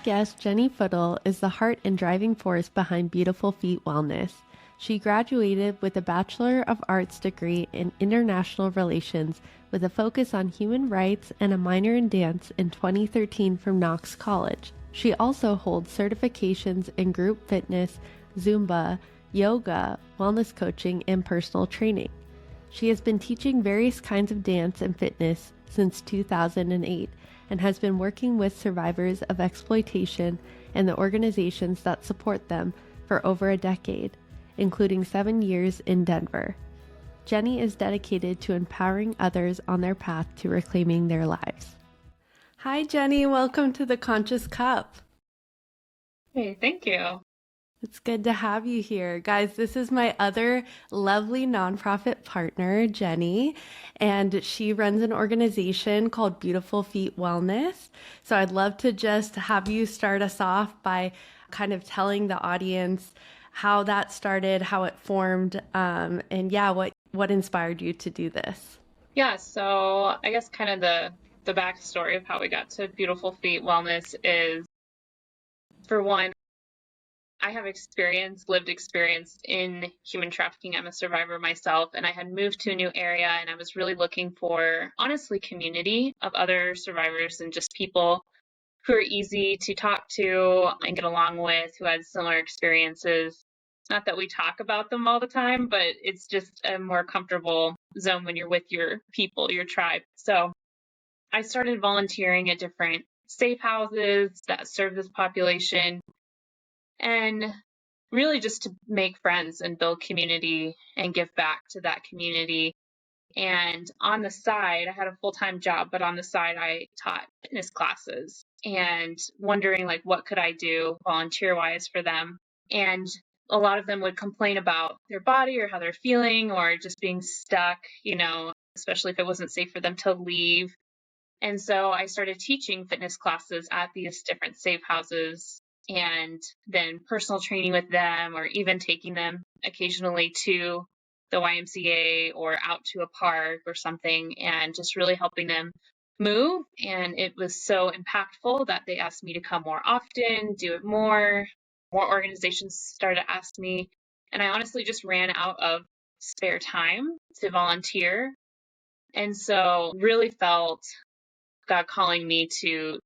guest, Jenny Footle, is the heart and driving force behind Beautiful Feet Wellness. She graduated with a Bachelor of Arts degree in International Relations with a focus on human rights and a minor in dance in 2013 from Knox College. She also holds certifications in group fitness, Zumba, yoga, wellness coaching, and personal training. She has been teaching various kinds of dance and fitness since 2008 and has been working with survivors of exploitation and the organizations that support them for over a decade, including 7 years in Denver. Jenny is dedicated to empowering others on their path to reclaiming their lives. Hi, Jenny. Welcome to the Conscious Cup. Hey, thank you. It's good to have you here. Guys, this is my other lovely nonprofit partner, Jenny, and she runs an organization called Beautiful Feet Wellness. So I'd love to just have you start us off by kind of telling the audience how that started, how it formed, and what inspired you to do this. Yeah, so I guess kind of the backstory of how we got to Beautiful Feet Wellness is, for one, I have lived experience in human trafficking. I'm a survivor myself, and I had moved to a new area, and I was really looking for, honestly, community of other survivors and just people who are easy to talk to and get along with, who had similar experiences. Not that we talk about them all the time, but it's just a more comfortable zone when you're with your people, your tribe. So I started volunteering at different safe houses that serve this population, and really just to make friends and build community and give back to that community. And on the side, I had a full-time job, but on the side, I taught fitness classes and wondering, like, what could I do volunteer-wise for them? And a lot of them would complain about their body or how they're feeling or just being stuck, especially if it wasn't safe for them to leave. And so I started teaching fitness classes at these different safe houses, and then personal training with them, or even taking them occasionally to the YMCA or out to a park or something, and just really helping them move. And it was so impactful that they asked me to come more often, do it more. More organizations started to ask me, and I honestly just ran out of spare time to volunteer. And so really felt God calling me to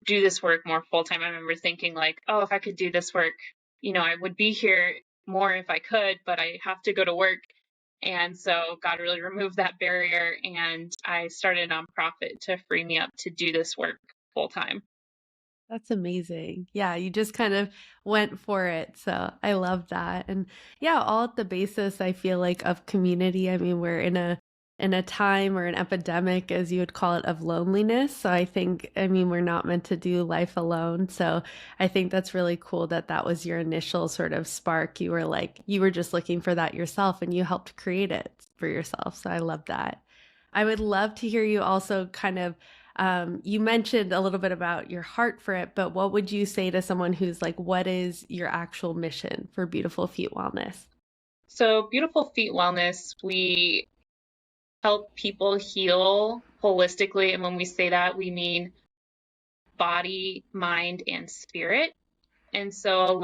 do this work more full-time. I remember thinking, like, oh, if I could do this work, I would be here more if I could, but I have to go to work. And so God really removed that barrier, and I started a nonprofit to free me up to do this work full-time. That's amazing. Yeah, you just kind of went for it. So I love that. And yeah, all at the basis, I feel like, of community. I mean, we're in a time or an epidemic, as you would call it, of loneliness. So we're not meant to do life alone. So I think that's really cool that that was your initial sort of spark. You were just looking for that yourself, and you helped create it for yourself. So I love that. I would love to hear you also kind of you mentioned a little bit about your heart for it, but what would you say to someone who's like, what is your actual mission for Beautiful Feet Wellness? So Beautiful Feet Wellness, we help people heal holistically. And when we say that, we mean body, mind, and spirit. And so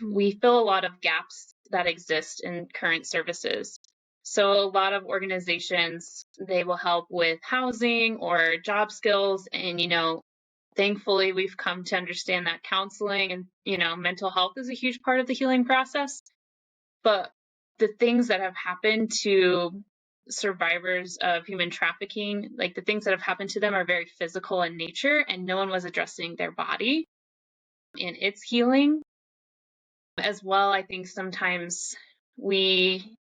we fill a lot of gaps that exist in current services. So a lot of organizations, they will help with housing or job skills. And, thankfully, we've come to understand that counseling and, mental health is a huge part of the healing process. But the things that have happened to survivors of human trafficking, like the things that have happened to them, are very physical in nature, and no one was addressing their body and its healing as well. I think sometimes we,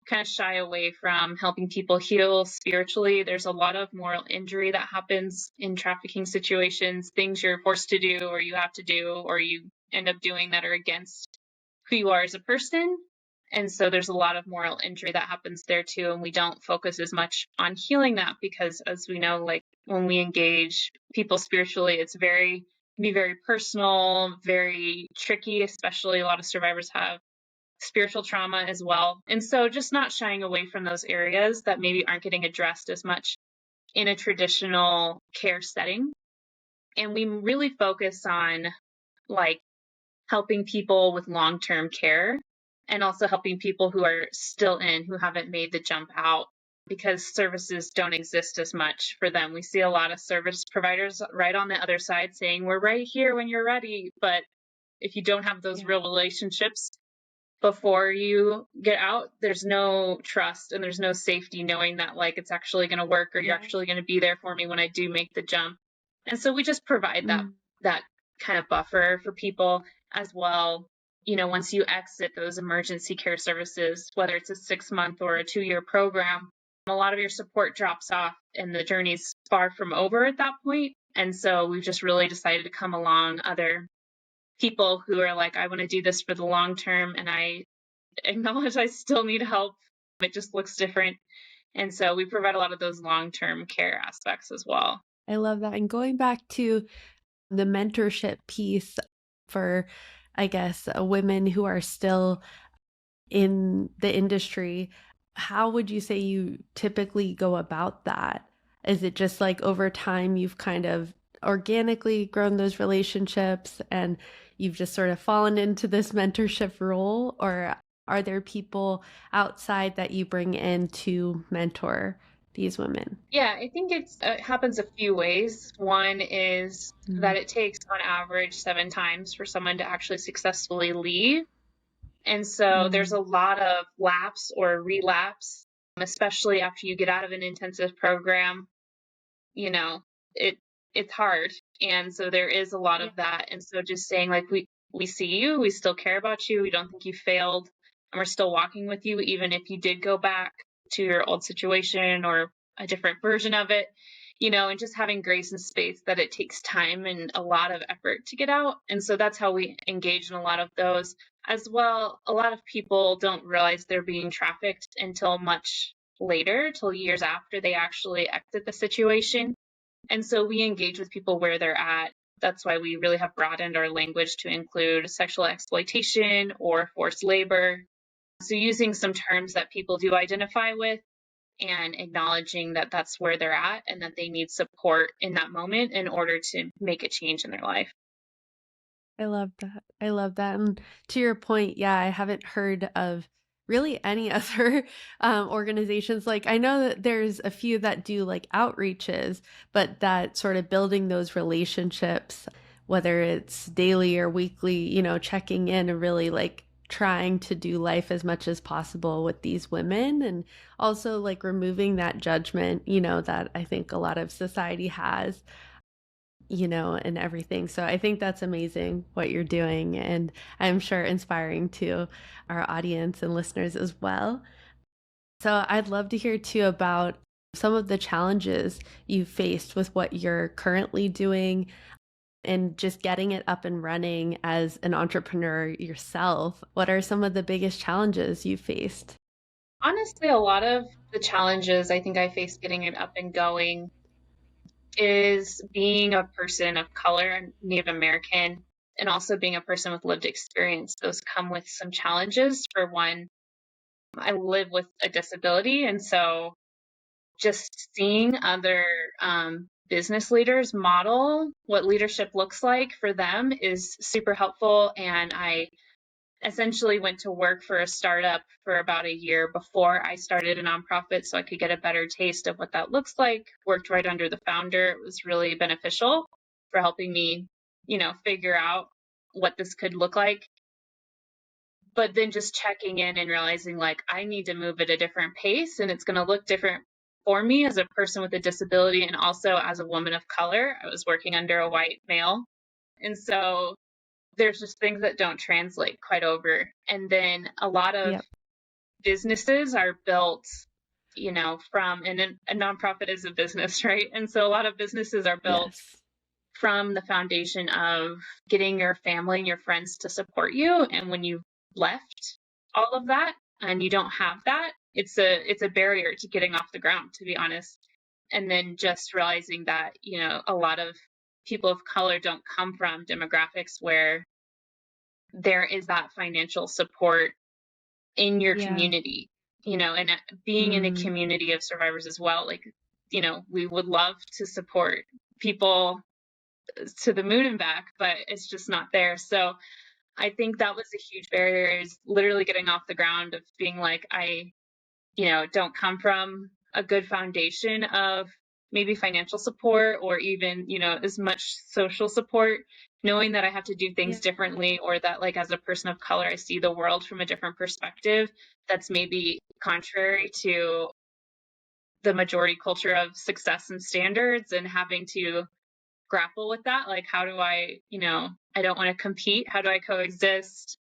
kind of shy away from helping people heal spiritually. There's a lot of moral injury that happens in trafficking situations, things you're forced to do or you have to do or you end up doing that are against who you are as a person. And so there's a lot of moral injury that happens there too. And we don't focus as much on healing that because, as we know, like when we engage people spiritually, it's can be very personal, very tricky, especially a lot of survivors have spiritual trauma as well. And so just not shying away from those areas that maybe aren't getting addressed as much in a traditional care setting. And we really focus on like helping people with long-term care and also helping people who are still in, who haven't made the jump out because services don't exist as much for them. We see a lot of service providers right on the other side saying, we're right here when you're ready. But if you don't have those real relationships before you get out, there's no trust and there's no safety knowing that like it's actually going to work or you're actually going to be there for me when I do make the jump. And so we just provide that kind of buffer for people as well. You know, once you exit those emergency care services, whether it's a 6-month or a 2-year program, a lot of your support drops off and the journey's far from over at that point. And so we've just really decided to come along other people who are like, I want to do this for the long term, and I acknowledge I still need help. It just looks different. And so we provide a lot of those long-term care aspects as well. I love that. And going back to the mentorship piece for, I guess, women who are still in the industry, how would you say you typically go about that? Is it just like over time you've kind of organically grown those relationships and you've just sort of fallen into this mentorship role? Or are there people outside that you bring in to mentor these women? Yeah, I think it happens a few ways. One is that it takes on average 7 times for someone to actually successfully leave. And so there's a lot of lapse or relapse, especially after you get out of an intensive program. You know, it's hard. And so there is a lot of that. And so just saying like we see you, we still care about you, we don't think you failed, and we're still walking with you even if you did go back to your old situation or a different version of it, you know, and just having grace and space that it takes time and a lot of effort to get out. And so that's how we engage in a lot of those as well. A lot of people don't realize they're being trafficked until much later, till years after they actually exit the situation. And so we engage with people where they're at. That's why we really have broadened our language to include sexual exploitation or forced labor. So using some terms that people do identify with and acknowledging that that's where they're at and that they need support in that moment in order to make a change in their life. I love that. I love that. And to your point, yeah, I haven't heard of really any other organizations. Like, I know that there's a few that do like outreaches, but that sort of building those relationships, whether it's daily or weekly, you know, checking in and really like trying to do life as much as possible with these women, and also like removing that judgment, you know, that I think a lot of society has, you know, and everything. So I think that's amazing what you're doing, and I'm sure inspiring to our audience and listeners as well. So I'd love to hear too about some of the challenges you faced with what you're currently doing and just getting it up and running as an entrepreneur yourself. What are some of the biggest challenges you faced? Honestly, a lot of the challenges I think I faced getting it up and going is being a person of color and Native American, and also being a person with lived experience. Those come with some challenges. For one, I live with a disability, and so just seeing other business leaders model what leadership looks like for them is super helpful. And I essentially went to work for a startup for about a year before I started a nonprofit so I could get a better taste of what that looks like. Worked right under the founder. It was really beneficial for helping me, you know, figure out what this could look like. But then just checking in and realizing like I need to move at a different pace and it's going to look different for me as a person with a disability and also as a woman of color. I was working under a white male. And so there's just things that don't translate quite over. And then a lot of Yep. businesses are built, you know, from, and a nonprofit is a business, right? And so a lot of businesses are built Yes. from the foundation of getting your family and your friends to support you. And when you've left all of that and you don't have that, it's a barrier to getting off the ground, to be honest. And then just realizing that, you know, a lot of people of color don't come from demographics where there is that financial support in your Yeah. community, you know, and being in a Mm. community of survivors as well. Like, you know, we would love to support people to the moon and back, but it's just not there. So I think that was a huge barrier, is literally getting off the ground of being like, I, don't come from a good foundation of maybe financial support or even, as much social support, knowing that I have to do Yeah. things differently, or that like as a person of color, I see the world from a different perspective that's maybe contrary to the majority culture of success and standards, and having to grapple with that. Like, how do I, I don't want to compete. How do I coexist?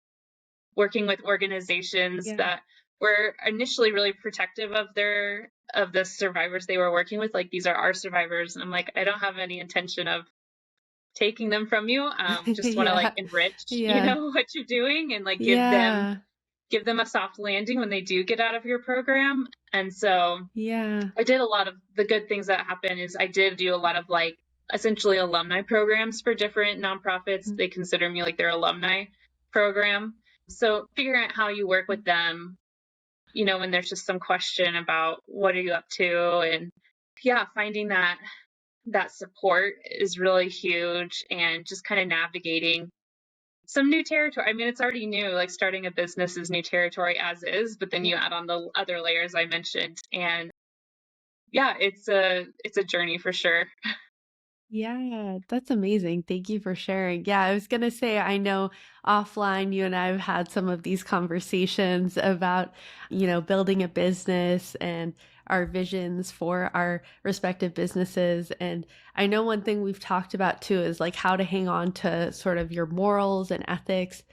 Working with organizations Yeah. that were initially really protective of the survivors they were working with. Like, these are our survivors. And I'm like, I don't have any intention of taking them from you. Just want to like Yeah. enrich, Yeah. what you're doing, and like Yeah. give them a soft landing when they do get out of your program. And so Yeah. I did a lot of the good things that happen is I did do a lot of like essentially alumni programs for different nonprofits. Mm. They consider me like their alumni program. So figuring out how you work with them, when there's just some question about what are you up to, and yeah, finding that support is really huge, and just kind of navigating some new territory. I mean, it's already new, like starting a business is new territory as is, but then Yeah. you add on the other layers I mentioned, and yeah, it's a journey for sure. Yeah, that's amazing. Thank you for sharing. Yeah, I was gonna say, I know offline you and I have had some of these conversations about, building a business and our visions for our respective businesses. And I know one thing we've talked about too is like how to hang on to sort of your morals and ethics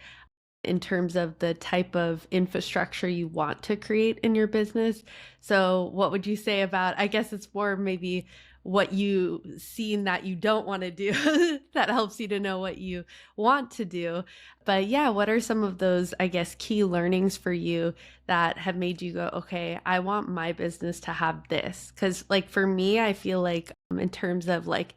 in terms of the type of infrastructure you want to create in your business. So, what would you say about, I guess it's more maybe what you seen that you don't want to do that helps you to know what you want to do. But yeah, what are some of those, I guess, key learnings for you that have made you go, okay, I want my business to have this? Because, like, for me, I feel like in terms of like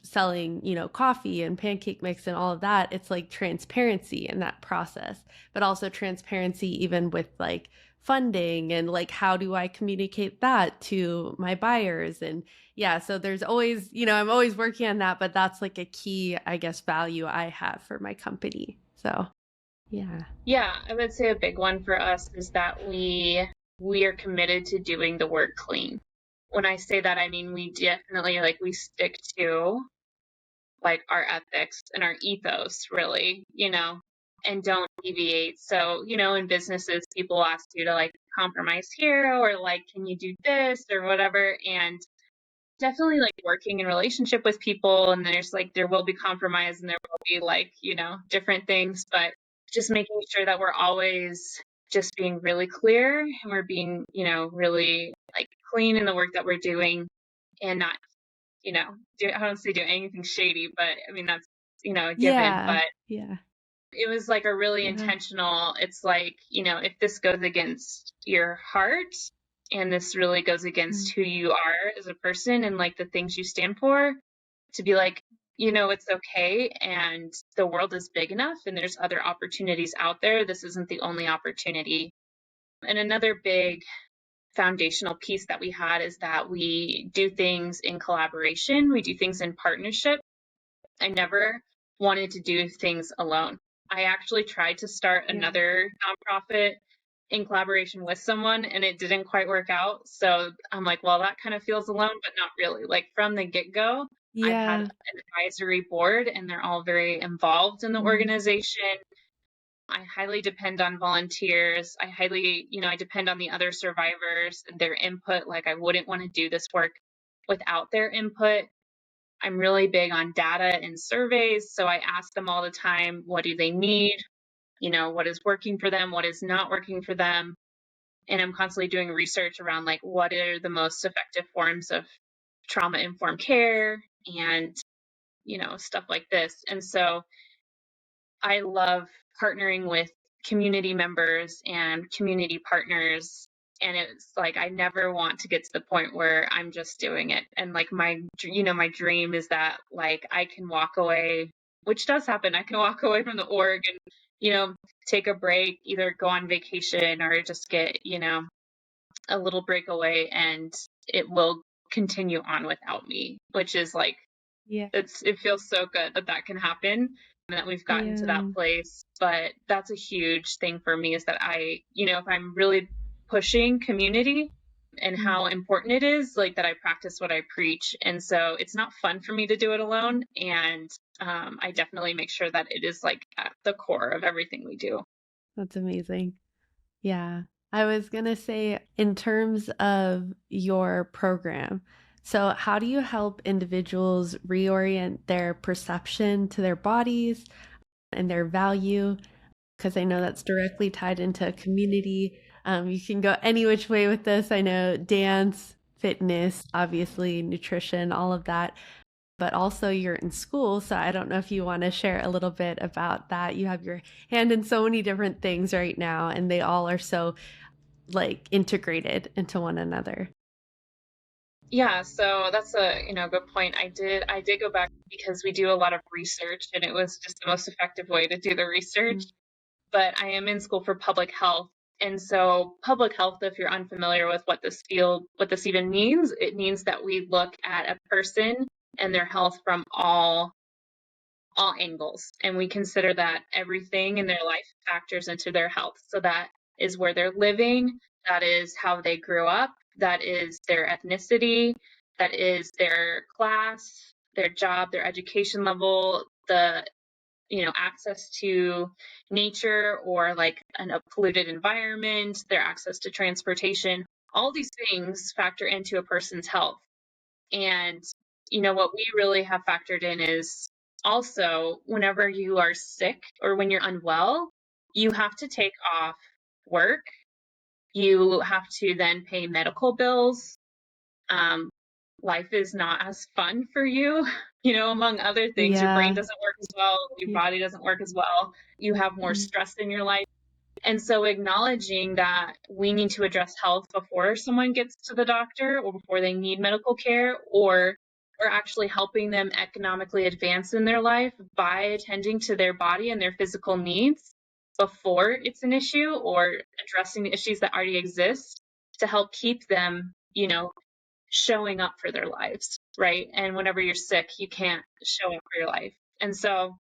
selling, coffee and pancake mix and all of that, it's like transparency in that process, but also transparency even with like funding and like how do I communicate that to my buyers. And yeah, so there's always, I'm always working on that, but that's like a key, I guess, value I have for my company. So, yeah. Yeah, I would say a big one for us is that we are committed to doing the work clean. When I say that, I mean we definitely like we stick to like our ethics and our ethos, really, and don't deviate. So, in businesses, people ask you to like compromise here, or like, can you do this or whatever? And definitely like working in relationship with people, and there's like, there will be compromise and there will be like, different things, but just making sure that we're always just being really clear, and we're being, really like clean in the work that we're doing, and not I don't say do anything shady, but I mean, that's, a given. Yeah. But Yeah. it was like a really Yeah. intentional, it's like, if this goes against your heart, and this really goes Mm. against who you are as a person and like the things you stand for, to be like, it's okay. And the world is big enough and there's other opportunities out there. This isn't the only opportunity. And another big foundational piece that we had is that we do things in collaboration, we do things in partnership. I never wanted to do things alone. I actually tried to start Yeah. another nonprofit in collaboration with someone, and it didn't quite work out. So I'm like, well, that kind of feels alone, but not really. Like from the get go, I've had Yeah. an advisory board and they're all very involved in the Mm. organization. I highly depend on volunteers. I depend on the other survivors and their input. Like, I wouldn't want to do this work without their input. I'm really big on data and surveys. So I ask them all the time, what do they need? What is working for them? What is not working for them? And I'm constantly doing research around like, what are the most effective forms of trauma informed care, and, stuff like this. And so I love partnering with community members and community partners. And it's like, I never want to get to the point where I'm just doing it. And like my dream is that like I can walk away, which does happen. I can walk away from the org and, take a break, either go on vacation or just get, a little break away, and it will continue on without me, which is like Yeah. It feels so good that that can happen and that we've gotten to that Yeah. place. But that's a huge thing for me is that if I'm really pushing community and Mm. how important it is, like that I practice what I preach. And so it's not fun for me to do it alone. And I definitely make sure that it is like at the core of everything we do. That's amazing. Yeah. I was going to say, in terms of your program, so how do you help individuals reorient their perception to their bodies and their value? Because I know that's directly tied into community. You can go any which way with this. I know dance, fitness, obviously, nutrition, all of that. But also, you're in school. So I don't know if you want to share a little bit about that. You have your hand in so many different things right now, and they all are so like integrated into one another. Yeah, so that's a, good point. I did go back because we do a lot of research and it was just the most effective way to do the research. Mm. But I am in school for public health. And so public health, if you're unfamiliar with what this even means, it means that we look at a person and their health from all angles. And we consider that everything in their life factors into their health. So that is where they're living, that is how they grew up, that is their ethnicity, that is their class, their job, their education level, the access to nature or like a polluted environment, their access to transportation. All these things factor into a person's health. And, what we really have factored in is also whenever you are sick or when you're unwell, you have to take off work. You have to then pay medical bills. Um, Life is not as fun for you, among other things. Your brain Yeah. doesn't work as well, your Yeah. body doesn't work as well. You have more Mm. stress in your life. And so acknowledging that we need to address health before someone gets to the doctor or before they need medical care, or actually helping them economically advance in their life by attending to their body and their physical needs before it's an issue or addressing the issues that already exist to help keep them, showing up for their lives, right? And whenever you're sick, you can't show up for your life. And so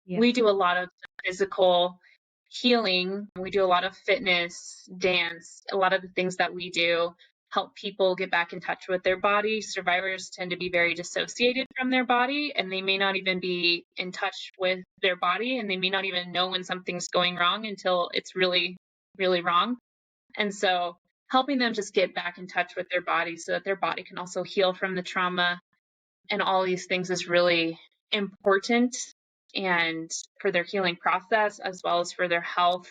Yeah. we do a lot of physical healing. We do a lot of fitness, dance, a lot of the things that we do help people get back in touch with their body. Survivors tend to be very dissociated from their body, and they may not even be in touch with their body, and they may not even know when something's going wrong until it's really, really wrong. And so helping them just get back in touch with their body so that their body can also heal from the trauma and all these things is really important and for their healing process as well as for their health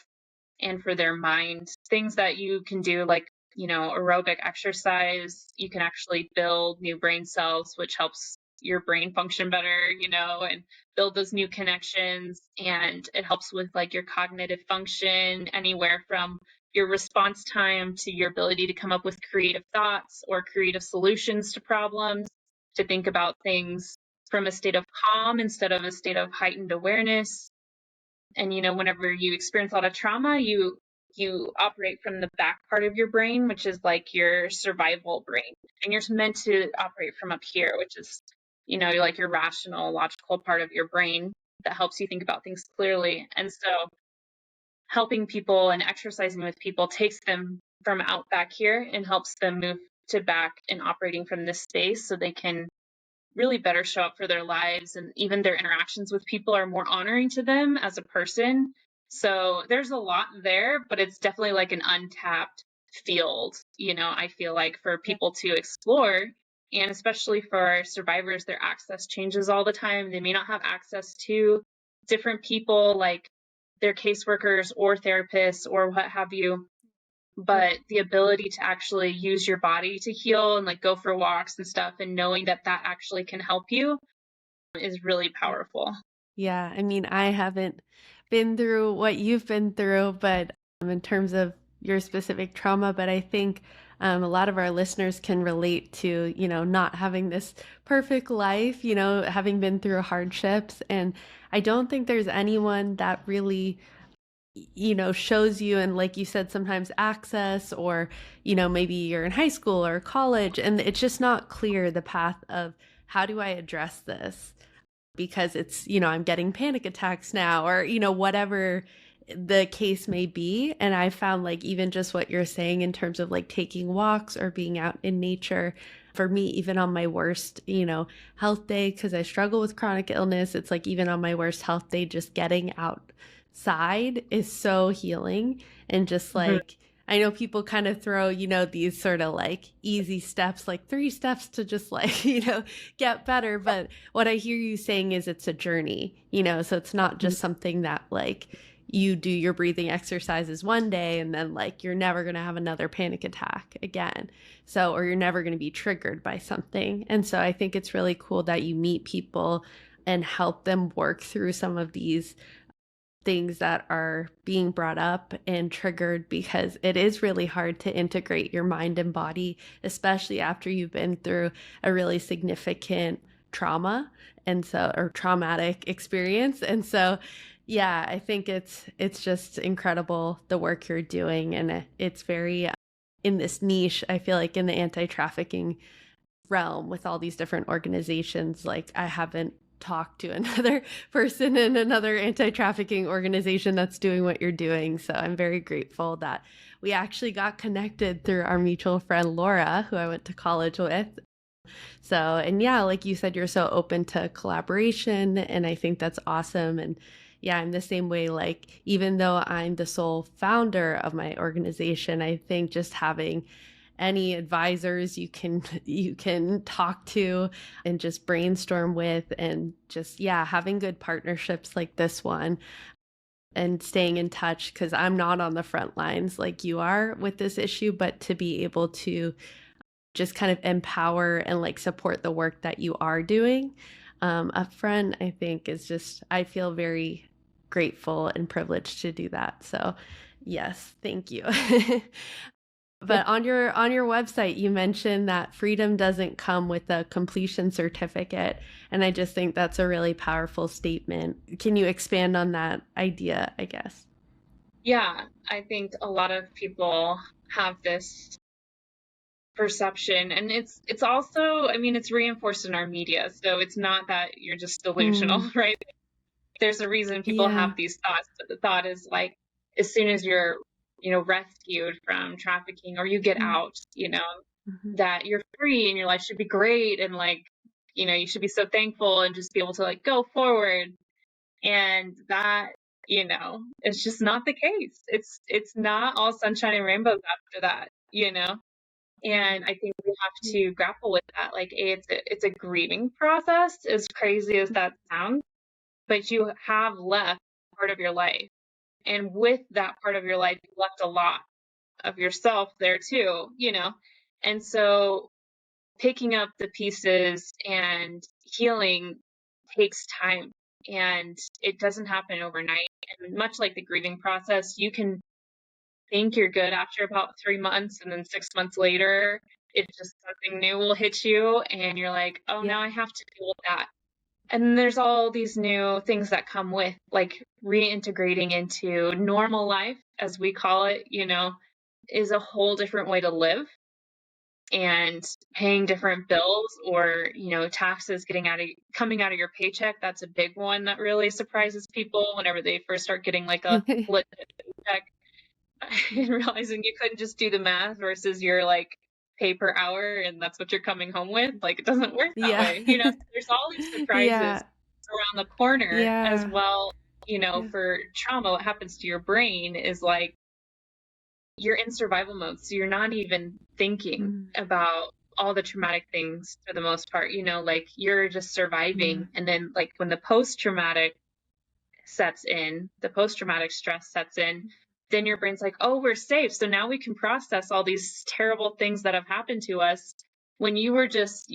and for their mind. Things that you can do like, aerobic exercise, you can actually build new brain cells, which helps your brain function better, and build those new connections. And it helps with like your cognitive function, anywhere from your response time to your ability to come up with creative thoughts or creative solutions to problems, to think about things from a state of calm instead of a state of heightened awareness. And whenever you experience a lot of trauma, you operate from the back part of your brain, which is like your survival brain, and you're meant to operate from up here, which is like your rational logical part of your brain that helps you think about things clearly. And so helping people and exercising with people takes them from out back here and helps them move to back and operating from this space so they can really better show up for their lives, and even their interactions with people are more honoring to them as a person. So there's a lot there, but it's definitely like an untapped field, I feel like for Yeah. people to explore. And especially for survivors, their access changes all the time. They may not have access to different people like their caseworkers or therapists or what have you, Yeah. but the ability to actually use your body to heal and like go for walks and stuff and knowing that that actually can help you is really powerful. Yeah, I mean, I haven't been through what you've been through, but in terms of your specific trauma, but I think a lot of our listeners can relate to, not having this perfect life, having been through hardships. And I don't think there's anyone that really shows you, and like you said, sometimes access, or maybe you're in high school or college and it's just not clear the path of how do I address this? Because it's, you know, I'm getting panic attacks now, or, you know, whatever the case may be. And I found like even just what you're saying in terms of like taking walks or being out in nature, for me, even on my worst, you know, health day, because I struggle with chronic illness, it's like even on my worst health day, just getting outside is so healing. And just Mhm. like, I know people kind of throw, you know, these sort of like easy steps, like 3 steps to just like, you know, get better. But what I hear you saying is it's a journey, you know, so it's not just something that like you do your breathing exercises one day and then like you're never going to have another panic attack again. So, or you're never going to be triggered by something. And so I think it's really cool that you meet people and help them work through some of these things that are being brought up and triggered, because it is really hard to integrate your mind and body, especially after you've been through a really significant trauma and so or traumatic experience. And so yeah, I think it's just incredible the work you're doing, and it's very in this niche. I feel like in the anti-trafficking realm with all these different organizations, like I haven't talked to another person in another anti-trafficking organization that's doing what you're doing. So I'm very grateful that we actually got connected through our mutual friend Laura, who I went to college with. So, and yeah, like you said, you're so open to collaboration, and I think that's awesome. And yeah, I'm the same way. Like, even though I'm the sole founder of my organization, I think just having any advisors you can talk to and just brainstorm with, and just yeah, having good partnerships like this one and staying in touch, because I'm not on the front lines like you are with this issue, but to be able to just kind of empower and like support the work that you are doing up front, I think is just, I feel very grateful and privileged to do that. So yes, thank you. But on your website, you mentioned that freedom doesn't come with a completion certificate, and I just think that's a really powerful statement. Can you expand on that idea, I guess? Yeah, I think a lot of people have this perception, and it's also, I mean, it's reinforced in our media, so it's not that you're just delusional, Mm, right? There's a reason people yeah. have these thoughts, but the thought is like, as soon as you're, rescued from trafficking or you get Mm, out, mhm. that you're free and your life should be great, and like, you should be so thankful and just be able to like go forward. And that, it's just not the case. It's not all sunshine and rainbows after that. And I think we have to grapple with that. Like, it's a grieving process, as crazy as that sounds, but you have left part of your life. And with that part of your life, you left a lot of yourself there too. And so picking up the pieces and healing takes time, and it doesn't happen overnight. And much like the grieving process, you can think you're good after about 3 months, and then 6 months later, it's just something new will hit you, and you're like, oh, Yeah. now I have to deal with that. And then there's all these new things that come with, like reintegrating into normal life, as we call it, is a whole different way to live. And paying different bills, or taxes coming out of your paycheck, that's a big one that really surprises people whenever they first start getting like a legit check. And realizing you couldn't just do the math versus your like pay per hour and that's what you're coming home with. Like, it doesn't work that Yeah. way. So there's all these surprises Yeah. around the corner as Yeah. well. Yeah. For trauma, what happens to your brain is like you're in survival mode. So you're not even thinking Mm, about all the traumatic things for the most part, like you're just yeah. surviving. And then like when the post traumatic stress sets in, then your brain's like, oh, we're safe. So now we can process all these terrible things that have happened to us when you were just,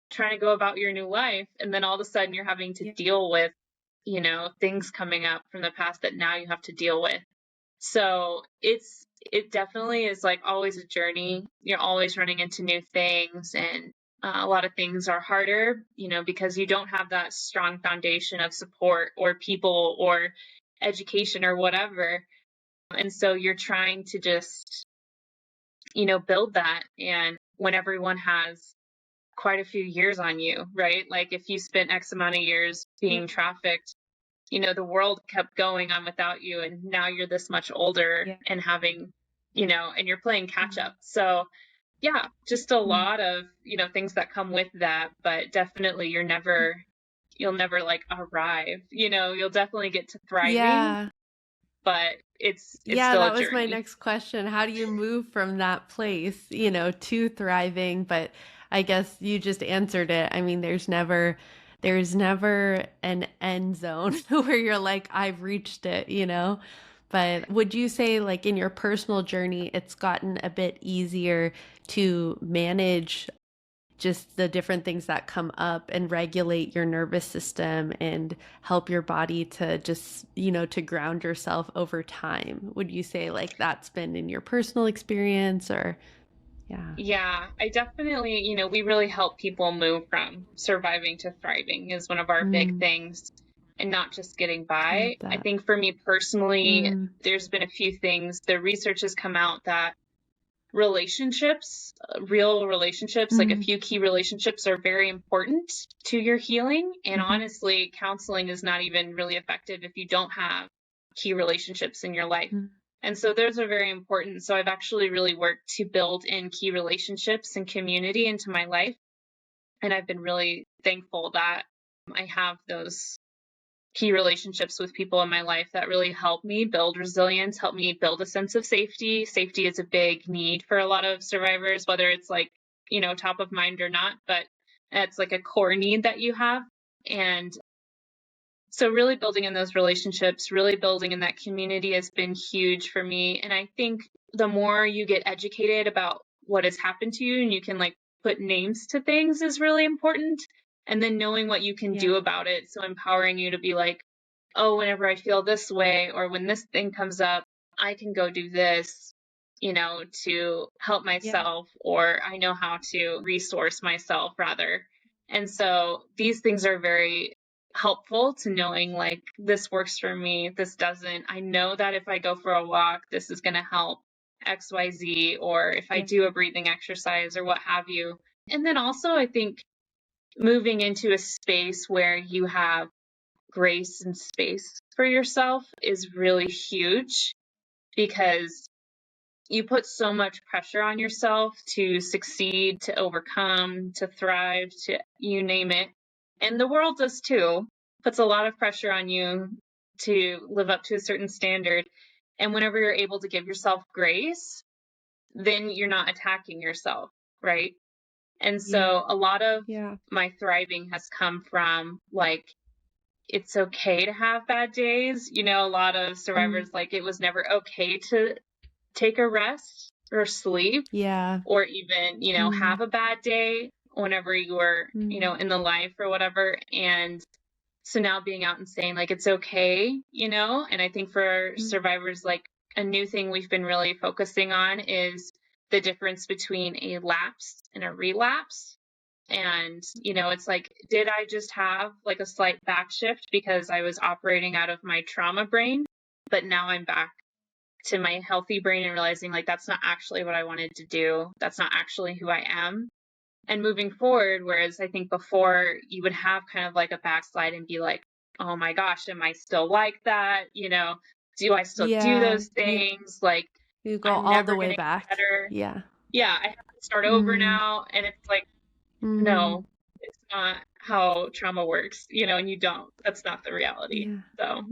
trying to go about your new life. And then all of a sudden you're having to Yeah. deal with, things coming up from the past that now you have to deal with. So it definitely is like always a journey. You're always running into new things, and a lot of things are harder, because you don't have that strong foundation of support or people or education or whatever. And so you're trying to just, build that. And when everyone has quite a few years on you, right? Like if you spent X amount of years Yeah. being trafficked, the world kept going on without you, and now you're this much older Yeah. and having, and you're playing catch Mm. up. So yeah, just a Mm. lot of, things that come with that, but definitely you'll never like arrive, you'll definitely get to thriving, Yeah. but it's Yeah, still a that was my journey. next question. How do you move from that place, to thriving? But I guess you just answered it. I mean, there's never an end zone where you're like, I've reached it. But would you say, like, in your personal journey, it's gotten a bit easier to manage just the different things that come up and regulate your nervous system and help your body to just, to ground yourself over time? Would you say like that's been in your personal experience or yeah. Yeah, I definitely, we really help people move from surviving to thriving is one of our big Mm, things, and not just getting I love by. I that. think for me personally, Mm, there's been a few things. The research has come out that relationships, real relationships, like a mm, few key relationships are very important to your healing. And mm-hmm, honestly, counseling is not even really effective if you don't have key relationships in your life. mm, And so those are very important. So I've actually really worked to build in key relationships and community into my life. And I've been really thankful that I have those key relationships with people in my life that really help me build resilience, help me build a sense of safety. Safety is a big need for a lot of survivors, whether it's like, top of mind or not, but it's like a core need that you have. And so really building in those relationships, really building in that community has been huge for me. And I think the more you get educated about what has happened to you and you can like put names to things is really important. And then knowing what you can yeah, do about it. So empowering you to be like, oh, whenever I feel this way or when this thing comes up, I can go do this, to help yeah, myself, or I know how to resource myself rather. And so these things are very helpful to knowing like this works for me, this doesn't. I know that if I go for a walk, this is going to help XYZ, or if I yeah, do a breathing exercise or what have you. And then also, I think moving into a space where you have grace and space for yourself is really huge, because you put so much pressure on yourself to succeed, to overcome, to thrive, to you name it. And the world does too, puts a lot of pressure on you to live up to a certain standard. And whenever you're able to give yourself grace, then you're not attacking yourself, right? And yeah, so a lot of yeah, my thriving has come from like, it's okay to have bad days. A lot of mm, survivors, like, it was never okay to take a rest or sleep, yeah, or even, mm, have a bad day whenever you were, mm, in the life or whatever. And so now being out and saying, like, it's okay, and I think for mm, survivors, like, a new thing we've been really focusing on is the difference between a lapse and a relapse. And, it's like, did I just have like a slight back shift because I was operating out of my trauma brain, but now I'm back to my healthy brain and realizing like that's not actually what I wanted to do. That's not actually who I am. And moving forward, whereas I think before you would have kind of like a backslide and be like, oh my gosh, am I still like that? Do I still do yeah, those yeah. things? Like, You go I'm all the never way going to get back. better. Yeah. Yeah, I have to start over Mm, now. And it's like, mm, no, it's not how trauma works, and you don't. That's not the reality. yeah. So,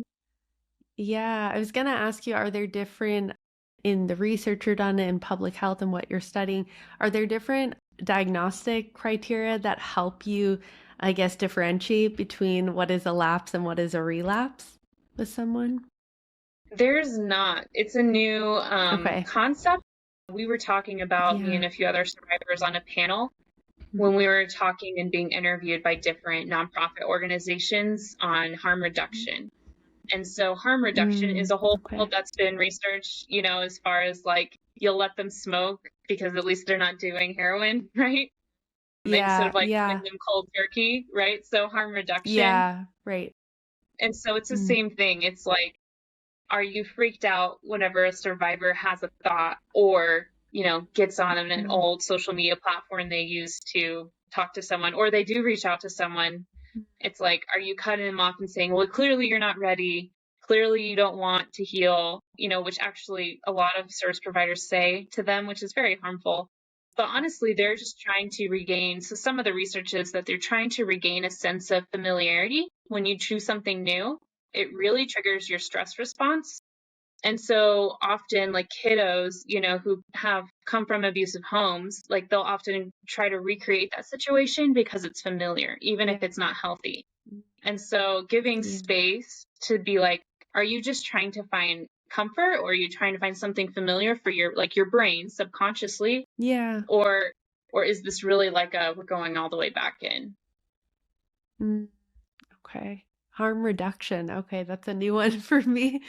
Yeah, I was gonna ask you, are there different in the research you're done in public health and what you're studying, are there different diagnostic criteria that help you, I guess, differentiate between what is a lapse and what is a relapse with someone? there's not. It's a new Okay. concept. We were talking about, me Yeah. and a few other survivors on a panel Mm, when we were talking and being interviewed by different nonprofit organizations on harm reduction. And so harm reduction is a whole field okay. that's been researched, as far as like you'll let them smoke because at least they're not doing heroin, right? Instead Yeah, of like giving yeah, them cold turkey, right? So harm reduction. yeah, right. And so it's the Mm, same thing. It's like, are you freaked out whenever a survivor has a thought, or, gets on an mm, old social media platform they use to talk to someone, or they do reach out to someone, it's like, are you cutting them off and saying, well, clearly you're not ready. Clearly you don't want to heal, which actually a lot of service providers say to them, which is very harmful. But honestly, they're just trying to regain. So some of the research is that they're trying to regain a sense of familiarity. When you choose something new, it really triggers your stress response. And so often, like kiddos, who have come from abusive homes, like they'll often try to recreate that situation because it's familiar, even if it's not healthy. And so giving space to be like, are you just trying to find comfort, or are you trying to find something familiar for your brain subconsciously? Yeah. Or is this really like we're going all the way back in? Okay. Harm reduction. Okay, that's a new one for me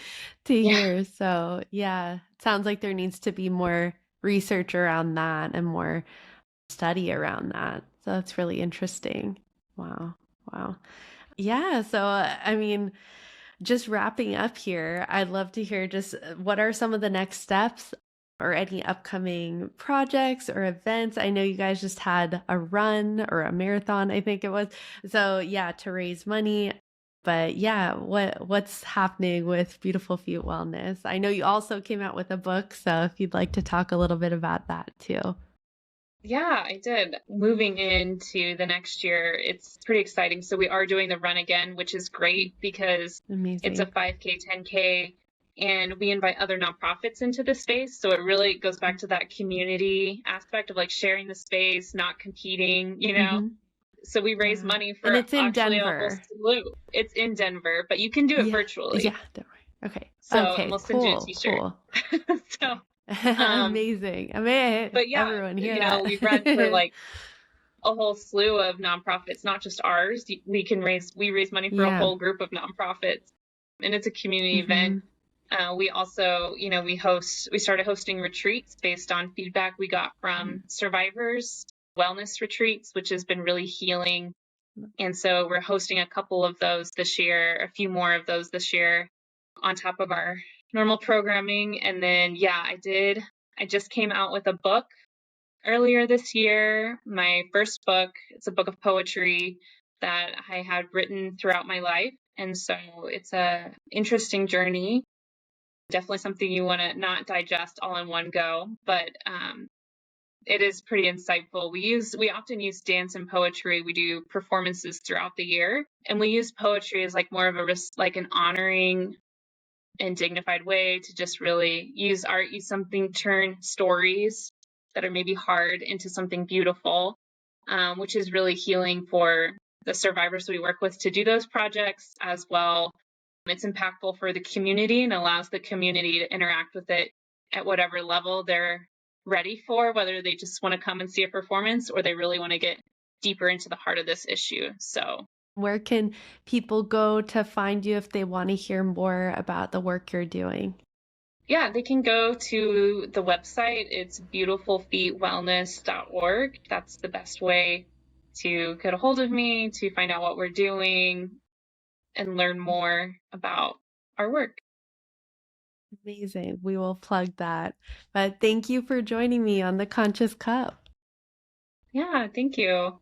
to hear. So, yeah, it sounds like there needs to be more research around that and more study around that. So that's really interesting. Wow. Wow. Yeah. So, I mean, just wrapping up here, I'd love to hear just what are some of the next steps or any upcoming projects or events. I know you guys just had a run or a marathon, I think it was. So, yeah, to raise money. But yeah, what's happening with Beautiful Feet Wellness? I know you also came out with a book, so if you'd like to talk a little bit about that too. Yeah, I did. Moving into the next year, it's pretty exciting. So we are doing the run again, which is great because it's a Amazing. 5K, 10K, and we invite other nonprofits into the space. So it really goes back to that community aspect of like sharing the space, not competing. So we raise Yeah. money And for it's in actually a whole Denver. slew. It's in Denver, but you can do it Yeah. virtually. Yeah, don't worry. Okay. So, and Okay, we'll send you a cool. t-shirt. Cool. So, um, Amazing. I mean, but yeah, everyone hear that. we run for like a whole slew of nonprofits, not just ours. We raise money for a Yeah. whole group of nonprofits, and it's a community event. Mm-hmm. We also, we started hosting retreats based on feedback we got from survivors, wellness retreats, which has been really healing. And so we're hosting a couple of those this year, a few more of those this year on top of our normal programming. And then, yeah, I just came out with a book earlier this year. My first book, it's a book of poetry that I had written throughout my life. And so it's a interesting journey. Definitely something you want to not digest all in one go, but it is pretty insightful. We often use dance and poetry. We do performances throughout the year, and we use poetry as like more of like an honoring and dignified way to just really use art, use something, turn stories that are maybe hard into something beautiful, which is really healing for the survivors we work with to do those projects as well. It's impactful for the community and allows the community to interact with it at whatever level they're ready for, whether they just want to come and see a performance or they really want to get deeper into the heart of this issue. So, Where can people go to find you if they want to hear more about the work you're doing? yeah, they can go to the website. It's beautifulfeetwellness.org. That's the best way to get a hold of me, to find out what we're doing, and learn more about our work. Amazing. We will plug that. But thank you for joining me on the Conscious Cup. Yeah, thank you.